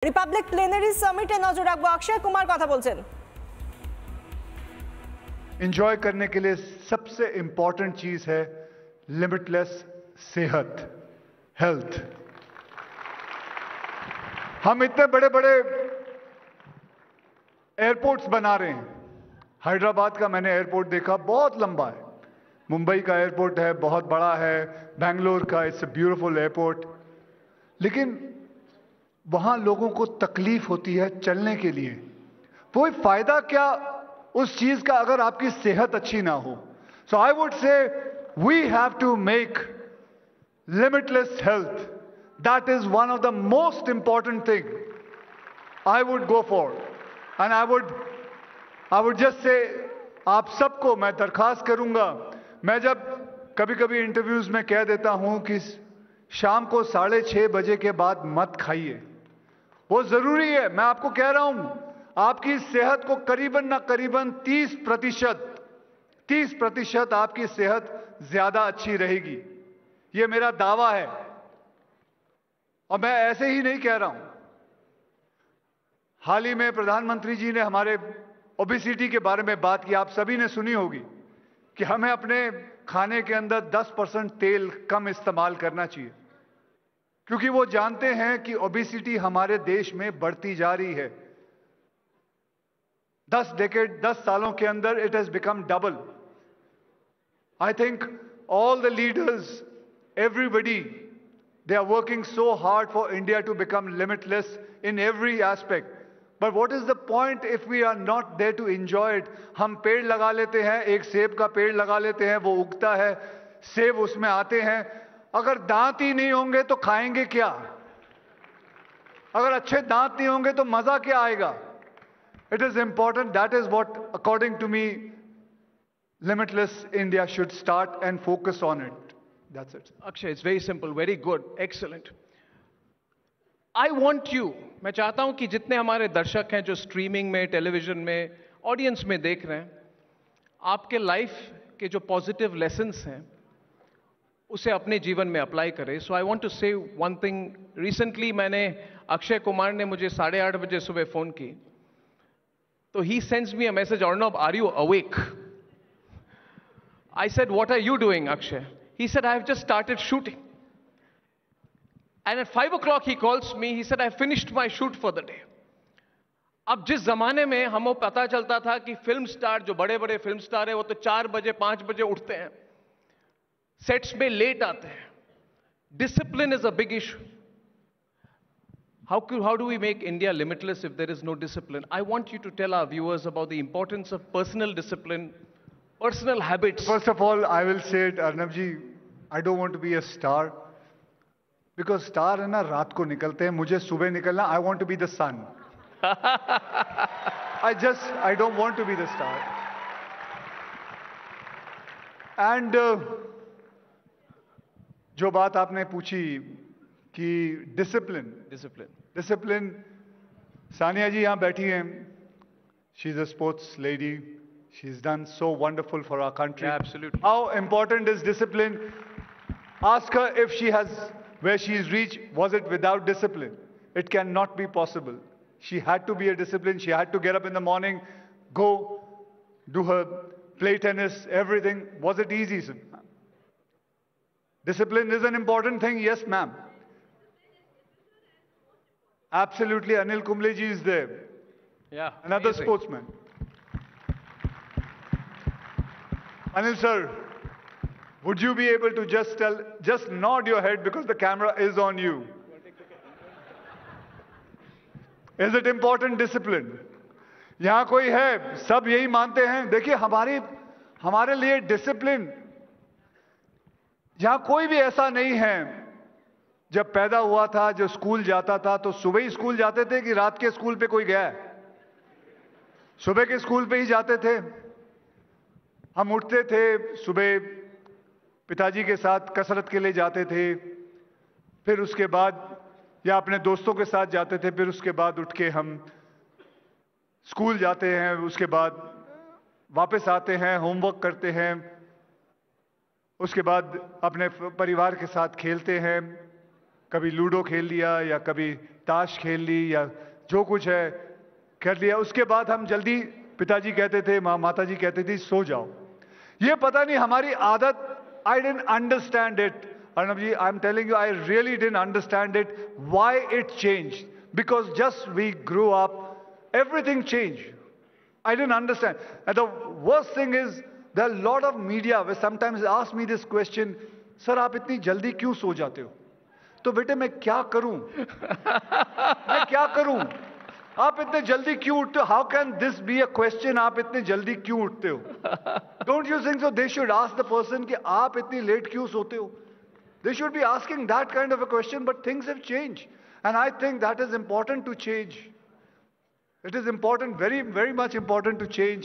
Republic plenary সামিটে নজর রাখবো। অক্ষয় কুমার কথা বলছেন। एंजॉय करने के लिए सबसे इंपॉर्टेंट चीज है लिमिटलेस सेहत, हेल्थ। हम इतने बड़े बड़े एयरपोर्ट्स बना रहे हैं। हैदराबाद का मैंने एयरपोर्ट देखा, बहुत लंबा है। मुंबई का एयरपोर्ट है, बहुत बड़ा है। बेंगलोर का इट्स अ ब्यूटीफुल एयरपोर्ट। लेकिन वहां लोगों को तकलीफ होती है चलने के लिए। कोई फायदा क्या उस चीज का अगर आपकी सेहत अच्छी ना हो। So I would say we have to make limitless health, that is one of the most important thing I would go for. And I would just say आप सबको मैं दरखास्त करूंगा। मैं जब कभी कभी इंटरव्यूज में कह देता हूं कि शाम को 6:30 बजे के बाद मत खाइए, वो जरूरी है। मैं आपको कह रहा हूं, आपकी सेहत को करीबन ना करीबन 30% आपकी सेहत ज्यादा अच्छी रहेगी। यह मेरा दावा है और मैं ऐसे ही नहीं कह रहा हूं। हाल ही में प्रधानमंत्री जी ने हमारे ओबेसिटी के बारे में बात की। आप सभी ने सुनी होगी कि हमें अपने खाने के अंदर 10% तेल कम इस्तेमाल करना चाहिए, क्योंकि वो जानते हैं कि ओबेसिटी हमारे देश में बढ़ती जा रही है। 10 सालों के अंदर it has become double. I think all the leaders, everybody, they are working so hard for India to become limitless in every aspect. But what is the point if we are not there to enjoy it? हम पेड़ लगा लेते हैं, एक सेब का पेड़ लगा लेते हैं, वो उगता है, सेब उसमें आते हैं। अगर दांत ही नहीं होंगे तो खाएंगे क्या? अगर अच्छे दांत नहीं होंगे तो मजा क्या आएगा? It is important. That is what, according to me, limitless India should start and focus on it. That's it. Akshay, it's very simple, very good, excellent. I want you, मैं चाहता हूं कि जितने हमारे दर्शक हैं जो स्ट्रीमिंग में, टेलीविजन में, ऑडियंस में देख रहे हैं, आपके लाइफ के जो पॉजिटिव लेसन्स हैं उसे अपने जीवन में अप्लाई करें। सो आई वांट टू से वन थिंग। रिसेंटली मैंने अक्षय कुमार ने मुझे 8:30 बजे सुबह फोन की, तो ही sends me a message, Arnab, are you awake? I said, what are you doing, Akshay? He said, I have just started shooting. And at 5 o'clock he calls me, he said, I finished my shoot for the day. अब जिस जमाने में हमें पता चलता था कि film star, जो बड़े बड़े फिल्म स्टार है, वो तो 4 बजे 5 बजे उठते हैं, सेट्स में लेट आते हैं। Discipline is a big issue. How do we make India limitless if there is no discipline? I want you to tell our viewers about the importance of personal discipline, personal habits. First of all, I will say it, Arnab ji, I don't want to be a star, because star है ना रात को निकलते हैं, मुझे सुबह निकलना। I want to be the sun. I don't want to be the star. And जो बात आपने पूछी कि डिसिप्लिन, सानिया जी यहाँ बैठी हैं, she is a sports lady, she is done so wonderful for our country. Absolutely. How important is discipline? Ask her if she has, where she is reached, was it without discipline? It cannot be possible. She had to be a discipline. She had to get up in the morning, go do her play tennis, everything. Was it easy? Discipline is an important thing. Yes, ma'am. Absolutely. Anil Kumble ji is there. Yeah. Another amazing. sportsman. Anil sir, would you be able to just nod your head because the camera is on you? Is it important discipline? यहां कोई है? सब यही मानते हैं। देखिए हमारे लिए डिसिप्लिन, यहां कोई भी ऐसा नहीं है। जब पैदा हुआ था, जो स्कूल जाता था, तो सुबह ही स्कूल जाते थे कि रात के स्कूल पे कोई गया है? सुबह के स्कूल पे ही जाते थे। हम उठते थे सुबह, पिताजी के साथ कसरत के लिए जाते थे, फिर उसके बाद या अपने दोस्तों के साथ जाते थे, फिर उसके बाद उठ के हम स्कूल जाते हैं, उसके बाद वापस आते हैं, होमवर्क करते हैं, उसके बाद अपने परिवार के साथ खेलते हैं, कभी लूडो खेल लिया या कभी ताश खेल ली या जो कुछ है कर लिया। उसके बाद हम जल्दी, पिताजी कहते थे, माताजी कहती थी सो जाओ। ये पता नहीं हमारी आदत, I didn't understand it Arnab ji, I am telling you, I really didn't understand it why it changed, because just we grow up everything changed. I didn't understand. And the worst thing is there are a lot of media where sometimes ask me this question, sir आप इतनी जल्दी क्यों सो जाते हो? तो बेटे मैं क्या करूं? मैं क्या करूं? आप इतने जल्दी क्यों उठते हो? How can this be a question? आप इतने जल्दी क्यों उठते हो? Don't you think so? They should ask the person कि आप इतनी लेट क्यों सोते हो? They should be asking that kind of a question, but things have changed. And I think that is important to change. It is important, very, very much important to change.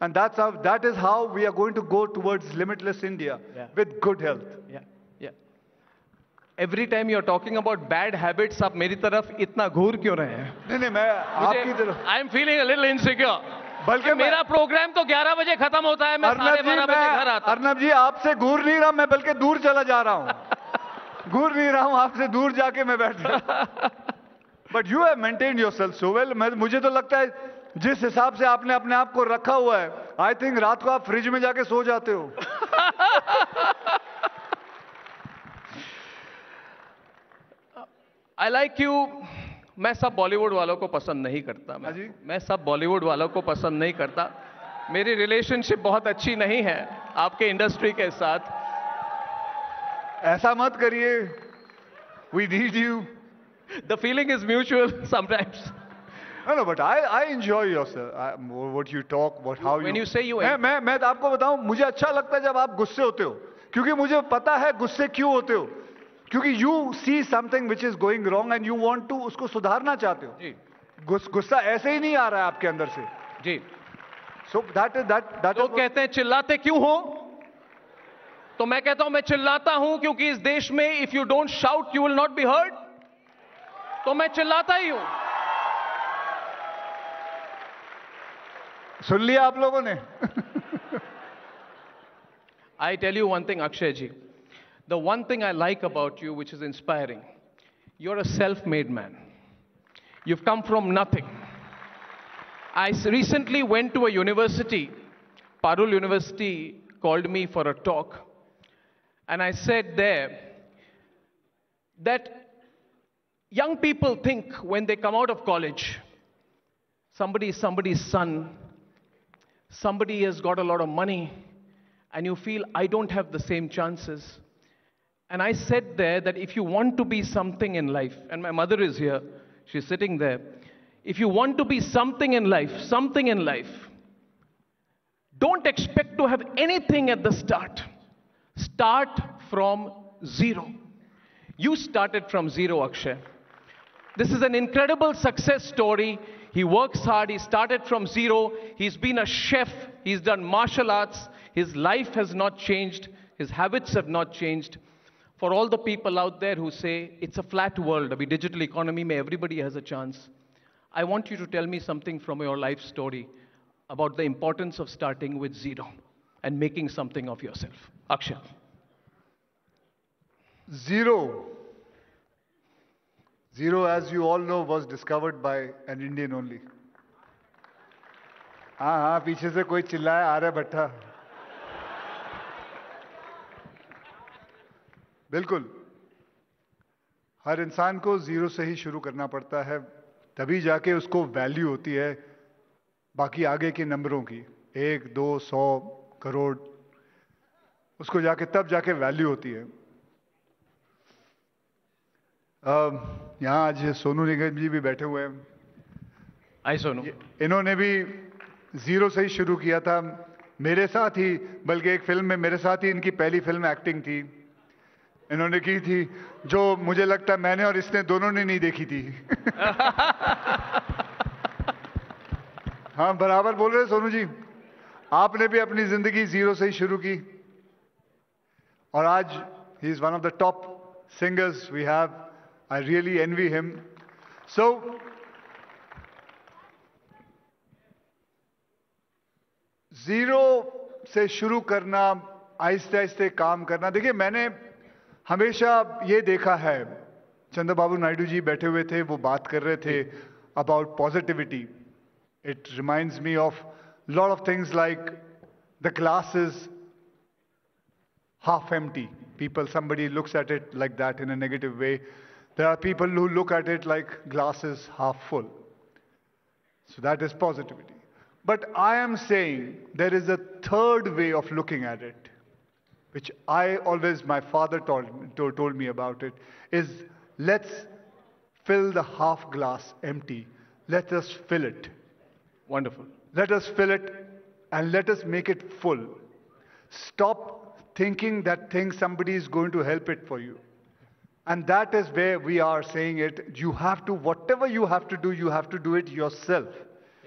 And that is how we are going to go towards limitless India with good health. Yeah. Every time you are talking about bad habits, आप मेरी तरफ इतना घूर क्यों रहे हैं? नहीं, मैं आपकी तरफ। I am feeling a little insecure. बल्कि मेरा प्रोग्राम तो 11 बजे खत्म होता है, मैं 12:30 बजे घर आता हूं। अर्नब जी आपसे घूर नहीं रहा मैं, बल्कि दूर चला जा रहा हूं। घूर नहीं रहा हूं, आपसे दूर जाके मैं बैठ रहा। But you have maintained yourself so well. मुझे तो लगता है जिस हिसाब से आपने अपने आप को रखा हुआ है, आई थिंक रात को आप फ्रिज में जाके सो जाते हो। I like you. मैं सब बॉलीवुड वालों को पसंद नहीं करता। मैं सब बॉलीवुड वालों को पसंद नहीं करता। मेरी रिलेशनशिप बहुत अच्छी नहीं है आपके इंडस्ट्री के साथ। ऐसा मत करिए। We need you. The feeling is mutual sometimes. No, but I enjoy yourself. What you talk, how you. When you say you. मैं आपको बताऊं, मुझे अच्छा लगता है जब आप गुस्से होते हो, क्योंकि मुझे पता है गुस्से क्यों होते हो। क्योंकि you see something which is going wrong and you want to उसको सुधारना चाहते हो। जी। गुस्सा ऐसे ही नहीं आ रहा है आपके अंदर से। जी। So that is। लोग कहते हैं चिल्लाते क्यों हो? तो मैं कहता हूं मैं चिल्लाता हूं क्योंकि इस देश में if you don't shout you will not be heard. तो मैं चिल्लाता ही हूं। सुन लिया आप लोगों ने? I tell you one thing, Akshay ji. The one thing I like about you, which is inspiring, you're a self-made man. You've come from nothing. I recently went to a university, Parul University called me for a talk, and I said there that young people think when they come out of college, somebody is somebody's son, somebody has got a lot of money, and you feel, I don't have the same chances. And I said there that if you want to be something in life, and my mother is here, she's sitting there, if you want to be something in life, don't expect to have anything at the start. Start from zero. You started from zero, Akshay. This is an incredible success story. He works hard. He started from zero. He's been a chef. He's done martial arts. His life has not changed. His habits have not changed. For all the people out there who say it's a flat world, abhi digital economy mein everybody has a chance, I want you to tell me something from your life story about the importance of starting with zero and making something of yourself. Akshay. Zero, as you all know, was discovered by an Indian only. हाँ, पीछे से कोई चिल्लाया, आ रहा भट्टा। बिल्कुल। हर इंसान को जीरो से ही शुरू करना पड़ता है, तभी जाके उसको वैल्यू होती है बाकी आगे के नंबरों की, 1, 2, 100 करोड़, उसको जाके तब जाके वैल्यू होती है। यहाँ आज सोनू निगम जी भी बैठे हुए हैं। आई सोनू। इन्होंने भी जीरो से ही शुरू किया था, मेरे साथ ही, बल्कि एक फिल्म में मेरे साथ ही इनकी पहली फिल्म एक्टिंग थी, इन्होंने की थी, जो मुझे लगता है मैंने और इसने दोनों ने नहीं देखी थी। हाँ, बराबर बोल रहे सोनू जी, आपने भी अपनी जिंदगी जीरो से ही शुरू की और आज ही is one of the top singers we have. I really envy him. So, zero से शुरू करना, आहिस्ते आहिस्ते काम करना। देखिए, मैंने हमेशा ये देखा है, चंद्रबाबू नायडू जी बैठे हुए थे, वो बात कर रहे थे about positivity. It reminds me of a lot of things like the glass is half empty. Somebody looks at it like that in a negative way. There are people who look at it like glass is half full. So that is positivity. But I am saying there is a third way of looking at it, which my father told me about it, is let's fill the half glass empty. Let us fill it. Wonderful. Let us fill it and let us make it full. Stop thinking that somebody is going to help it for you. And that is where we are saying it. You have to, whatever you have to do it yourself.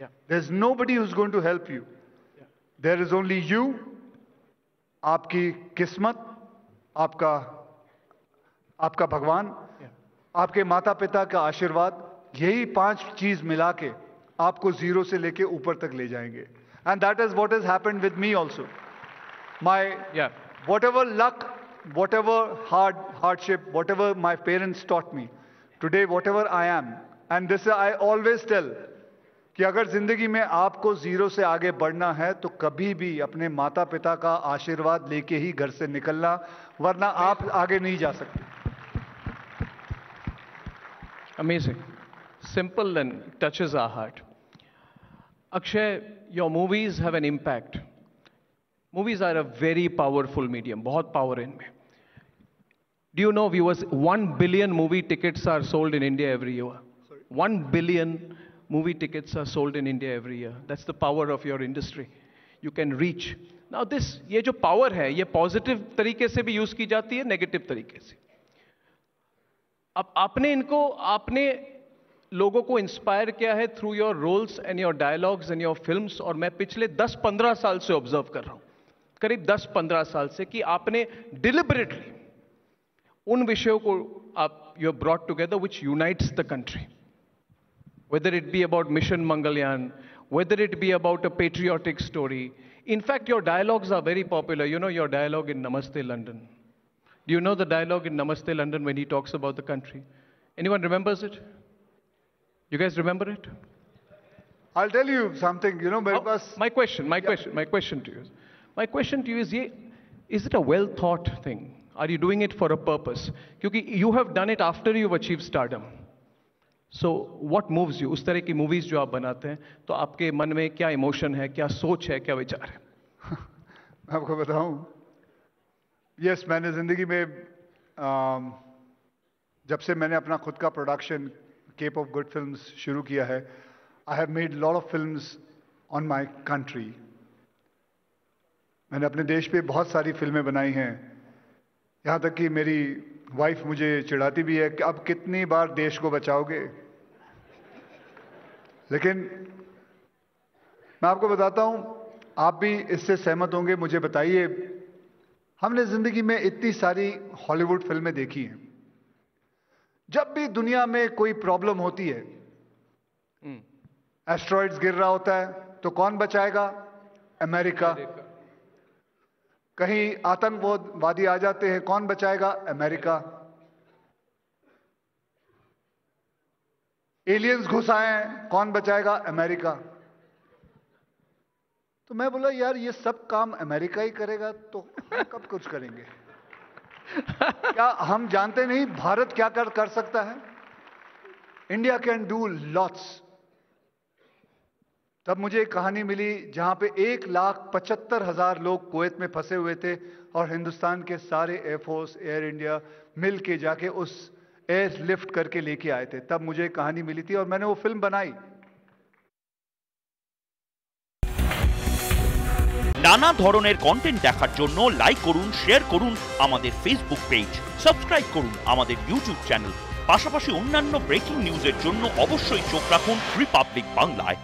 Yeah. There's nobody who's going to help you. Yeah. There is only you, आपकी किस्मत, आपका भगवान, आपके माता पिता का आशीर्वाद, यही 5 चीज मिला के आपको जीरो से लेके ऊपर तक ले जाएंगे. And that is what has happened with me also. Whatever luck, whatever hardship, whatever my parents taught me, today whatever I am, and this I always tell, कि अगर जिंदगी में आपको जीरो से आगे बढ़ना है तो कभी भी अपने माता पिता का आशीर्वाद लेके ही घर से निकलना, वरना आप आगे नहीं जा सकते. Amazing. Simple and touches our heart. Akshay, your movies have an impact. Movies are a very powerful medium. बहुत power इनमें. Do you know, viewers, 1 billion movie tickets are sold in India every year. 1 billion movie tickets are sold in India every year. That's the power of your industry. You can reach. Now ये जो power है, ये positive तरीके से भी use की जाती है, negative तरीके से. अब आपने लोगों को इंस्पायर किया है through your roles and your dialogues and your films, और मैं पिछले 10-15 साल से ऑब्जर्व कर रहा हूं, करीब 10-15 साल से, कि आपने डिलिबरेटली उन विषयों को आप you have brought together which unites the country, whether it be about Mission Mangalyaan, whether it be about a patriotic story. In fact, your dialogues are very popular. You know your dialogue in Namaste London. Do you know the dialogue in Namaste London when he talks about the country? Anyone remembers it? You guys remember it? I'll tell you something, My question to you is, is it a well-thought thing? Are you doing it for a purpose? Because you have done it after you've achieved stardom. So, what moves you? उस तरह की movies जो आप बनाते हैं, तो आपके मन में क्या emotion है, क्या सोच है, क्या विचार है? मैं आपको बताऊं, yes, मैंने जिंदगी में जब से मैंने अपना खुद का production Cape of Good Films शुरू किया है, I have made a lot of films on my country. मैंने अपने देश पे बहुत सारी फिल्में बनाई हैं. यहाँ तक कि मेरी वाइफ मुझे चिढ़ाती भी है कि अब कितनी बार देश को बचाओगे. लेकिन मैं आपको बताता हूँ, आप भी इससे सहमत होंगे, मुझे बताइए, हमने जिंदगी में इतनी सारी हॉलीवुड फिल्में देखी हैं. जब भी दुनिया में कोई प्रॉब्लम होती है, एस्ट्रॉइड्स गिर रहा होता है, तो कौन बचाएगा? अमेरिका. कहीं आतंकवादी आ जाते हैं, कौन बचाएगा? अमेरिका. एलियंस घुस आए हैं, कौन बचाएगा? अमेरिका. तो मैं बोला, यार ये सब काम अमेरिका ही करेगा तो हम कब कुछ करेंगे? क्या हम जानते नहीं भारत क्या कर सकता है? India can do lots. तब मुझे एक कहानी मिली जहां पे 1,75,000 लोग कुवैत में फंसे हुए थे और हिंदुस्तान के सारे एयरफोर्स, एयर इंडिया मिल के जाके उस एयर लिफ्ट करके लेके आए थे. तब मुझे एक कहानी मिली थी और मैंने वो फिल्म बनाई. নানা ধরনের কন্টেন্ট দেখার জন্য লাইক করুন, শেয়ার করুন আমাদের ফেসবুক পেজ, সাবস্ক্রাইব করুন আমাদের ইউটিউব চ্যানেল। পাশাপাশি অন্যান্য ব্রেকিং নিউজের জন্য অবশ্যই চোখ রাখুন রিপাবলিক বাংলায়।